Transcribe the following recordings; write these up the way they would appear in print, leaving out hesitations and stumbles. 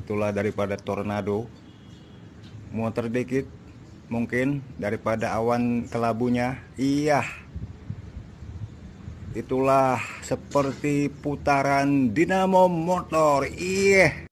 itulah daripada tornado. Muter dikit mungkin daripada awan kelabunya. Iya, itulah seperti putaran dinamo motor. Iya.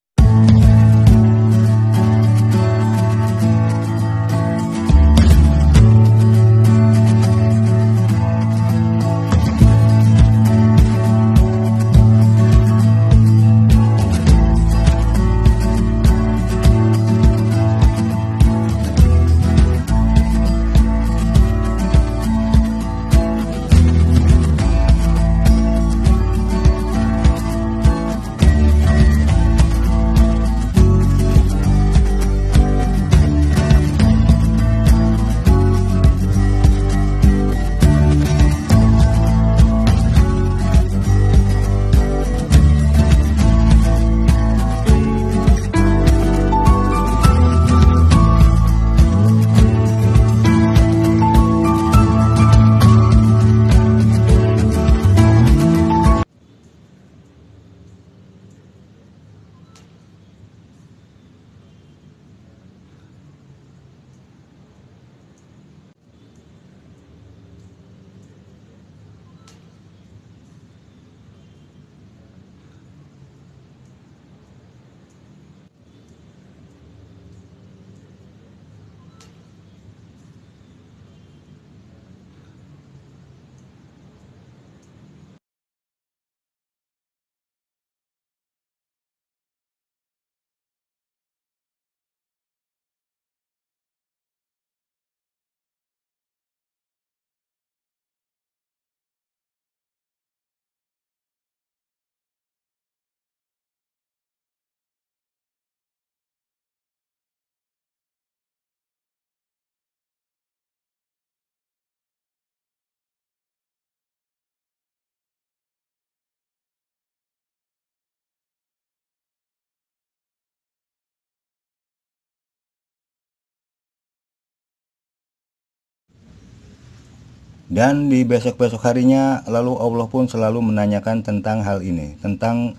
Dan di besok-besok harinya lalu Allah pun selalu menanyakan tentang hal ini, tentang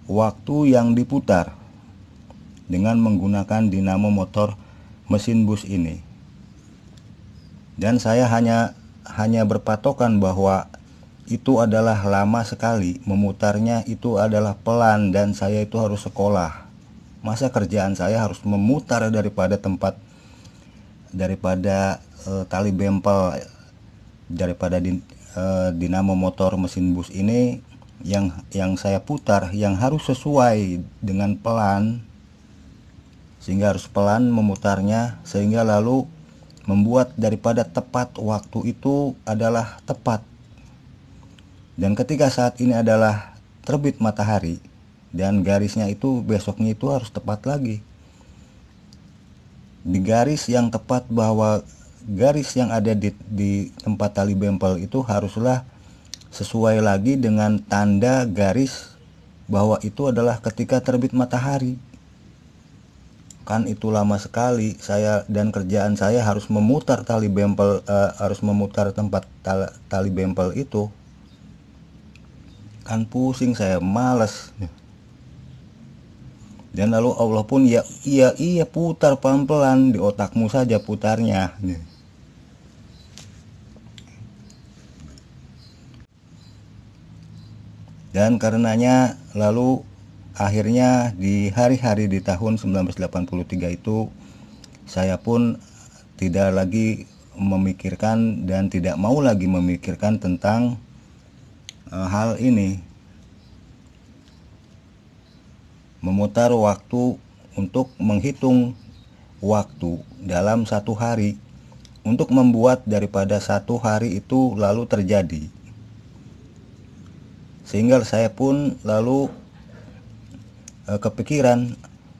waktu yang diputar dengan menggunakan dinamo motor mesin bus ini. Dan saya hanya berpatokan bahwa itu adalah lama sekali, memutarnya itu adalah pelan, dan saya itu harus sekolah. Masa kerjaan saya harus memutar daripada tali bempel daripada dinamo motor mesin bus ini yang saya putar, yang harus sesuai dengan pelan, sehingga harus pelan memutarnya, sehingga lalu membuat daripada tepat waktu itu adalah tepat. Dan ketika saat ini adalah terbit matahari, dan garisnya itu besoknya itu harus tepat lagi. Di garis yang tepat, bahwa garis yang ada di tempat tali bempel itu haruslah sesuai lagi dengan tanda garis bahwa itu adalah ketika terbit matahari. Kan itu lama sekali saya, dan kerjaan saya harus memutar tali bempel, harus memutar tempat tali bempel itu. Kan pusing, saya malas. Dan lalu Allah pun iya putar pelan-pelan, di otakmu saja putarnya. Dan karenanya lalu akhirnya di hari-hari di tahun 1983 itu saya pun tidak lagi memikirkan dan tidak mau lagi memikirkan tentang hal ini. Memutar waktu untuk menghitung waktu dalam satu hari, untuk membuat daripada satu hari itu lalu terjadi. Sehingga saya pun lalu kepikiran,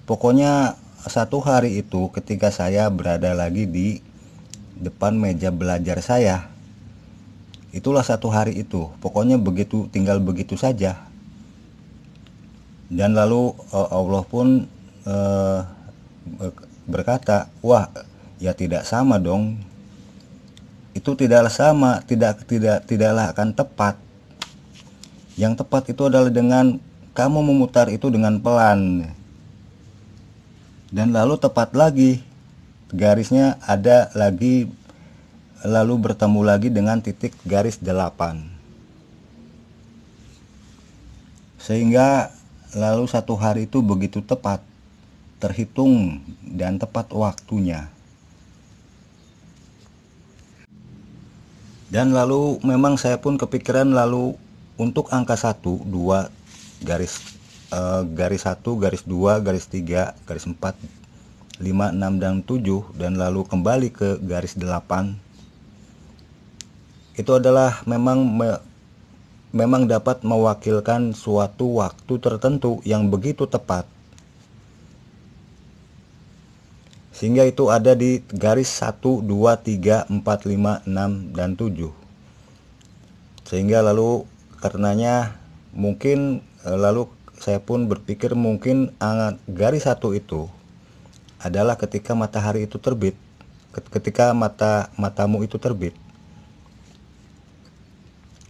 pokoknya satu hari itu ketika saya berada lagi di depan meja belajar saya, itulah satu hari itu, pokoknya begitu, tinggal begitu saja. Dan lalu Allah pun berkata, wah ya tidak sama dong, itu tidaklah sama, tidaklah akan tepat. Yang tepat itu adalah dengan kamu memutar itu dengan pelan. Dan lalu tepat lagi garisnya ada lagi, lalu bertemu lagi dengan titik garis 8. Sehingga lalu satu hari itu begitu tepat terhitung dan tepat waktunya. Dan lalu memang saya pun kepikiran lalu untuk angka 1, 2, garis 1, garis 2, garis 3, garis 4, 5, 6, dan 7, dan lalu kembali ke garis 8. Itu adalah memang dapat mewakilkan suatu waktu tertentu yang begitu tepat. Sehingga itu ada di garis 1, 2, 3, 4, 5, 6, dan 7. Sehingga lalu karenanya mungkin lalu saya pun berpikir mungkin garis 1 itu adalah ketika matahari itu terbit, ketika matamu itu terbit.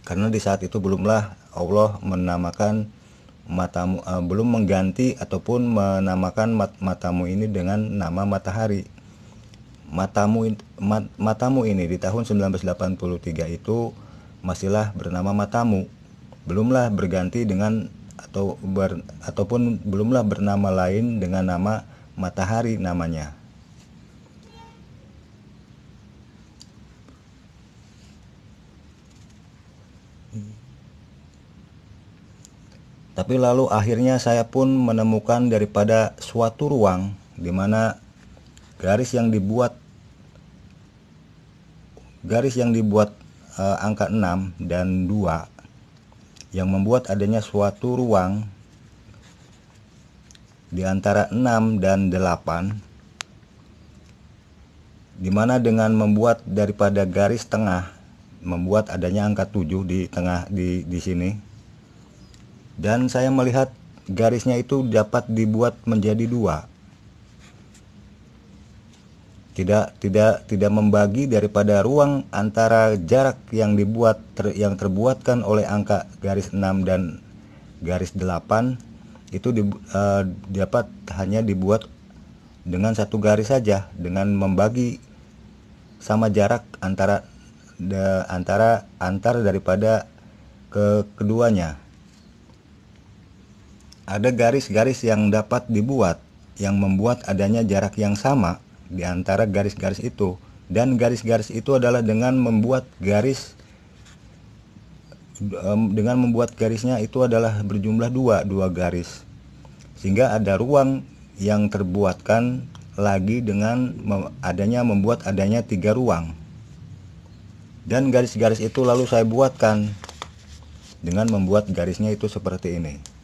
Karena di saat itu belumlah Allah menamakan matamu, belum mengganti ataupun menamakan matamu ini dengan nama matahari. Matamu ini di tahun 1983 itu masihlah bernama matamu, belumlah berganti dengan ataupun belumlah bernama lain dengan nama matahari namanya. Tapi lalu akhirnya saya pun menemukan daripada suatu ruang di mana garis yang dibuat angka 6 dan 2 yang membuat adanya suatu ruang di antara 6 dan 8, di mana dengan membuat daripada garis tengah membuat adanya angka 7 di tengah di sini. Dan saya melihat garisnya itu dapat dibuat menjadi 2. Tidak membagi daripada ruang antara jarak yang yang terbuatkan oleh angka garis 6 dan garis 8 itu dapat hanya dibuat dengan satu garis saja, dengan membagi sama jarak antar daripada keduanya. Ada garis-garis yang dapat dibuat yang membuat adanya jarak yang sama di antara garis-garis itu, dan garis-garis itu adalah dengan membuat garisnya itu adalah berjumlah dua garis, sehingga ada ruang yang terbuatkan lagi dengan membuat adanya 3 ruang. Dan garis-garis itu lalu saya buatkan dengan membuat garisnya itu seperti ini.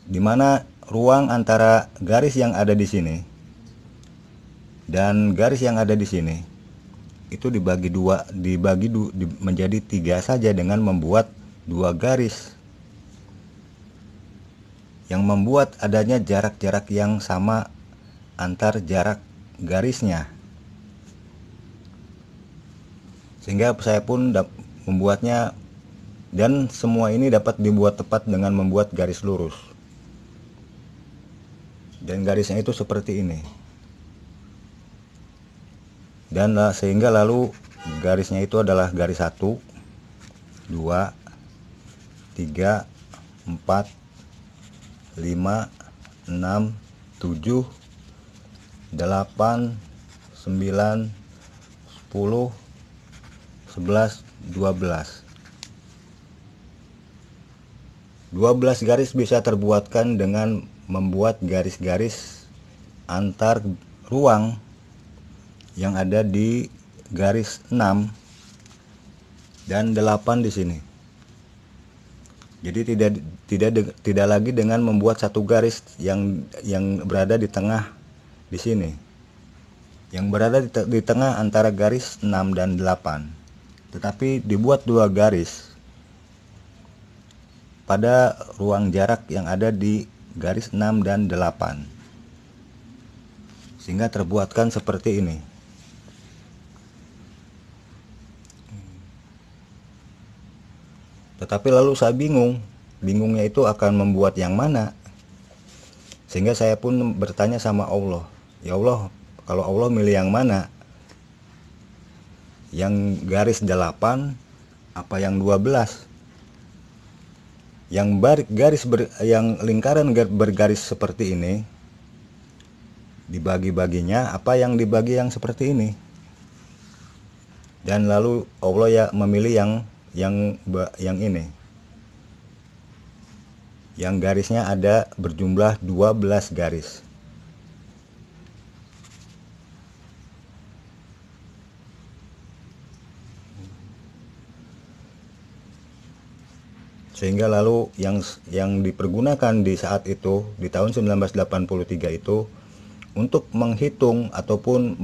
Dimana ruang antara garis yang ada di sini dan garis yang ada di sini itu dibagi menjadi 3 saja dengan membuat 2 garis yang membuat adanya jarak-jarak yang sama antar jarak garisnya. Sehingga saya pun membuatnya, dan semua ini dapat dibuat tepat dengan membuat garis lurus. Dan garisnya itu seperti ini. Dan sehingga lalu garisnya itu adalah garis 1, 2, 3, 4, 5, 6, 7, 8, 9, 10, 11, 12. 12 garis bisa terbuatkan dengan membuat garis-garis antar ruang yang ada di garis 6 dan 8 di sini. Jadi tidak lagi dengan membuat satu garis yang berada di tengah di sini. Yang berada di tengah antara garis 6 dan 8. Tetapi dibuat 2 garis pada ruang jarak yang ada di garis 6 dan 8. Sehingga terbuatkan seperti ini. Tetapi lalu saya bingung, bingungnya itu akan membuat yang mana. Sehingga saya pun bertanya sama Allah, ya Allah, kalau Allah milih yang mana? Yang garis 8 apa yang 12? Yang lingkaran bergaris seperti ini dibagi-baginya apa yang dibagi yang seperti ini? Dan lalu Allah ya memilih yang ini. Yang garisnya ada berjumlah 12 garis. Sehingga lalu yang dipergunakan di saat itu di tahun 1983 itu untuk menghitung ataupun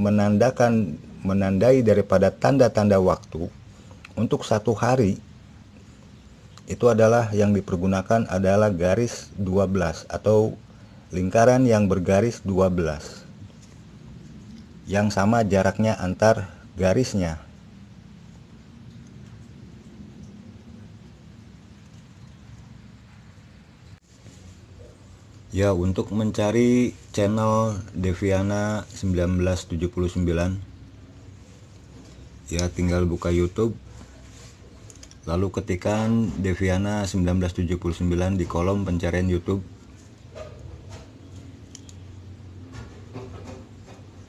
menandai daripada tanda-tanda waktu untuk satu hari, itu adalah yang dipergunakan adalah garis 12 atau lingkaran yang bergaris 12 yang sama jaraknya antar garisnya. Ya, untuk mencari channel Deviana 1979, ya tinggal buka YouTube, lalu ketikkan Deviana 1979 di kolom pencarian YouTube.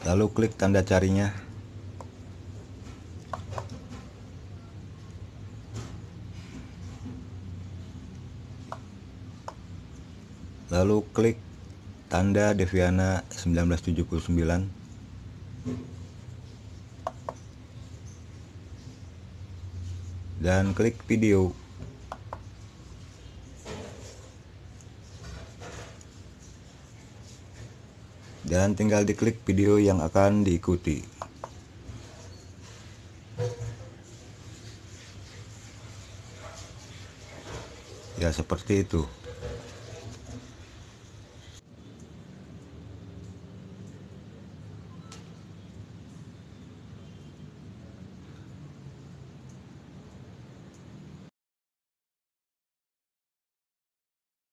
Lalu klik tanda carinya. Lalu klik tanda Deviana 1979. Dan klik video. Dan tinggal diklik video yang akan diikuti. Ya, seperti itu.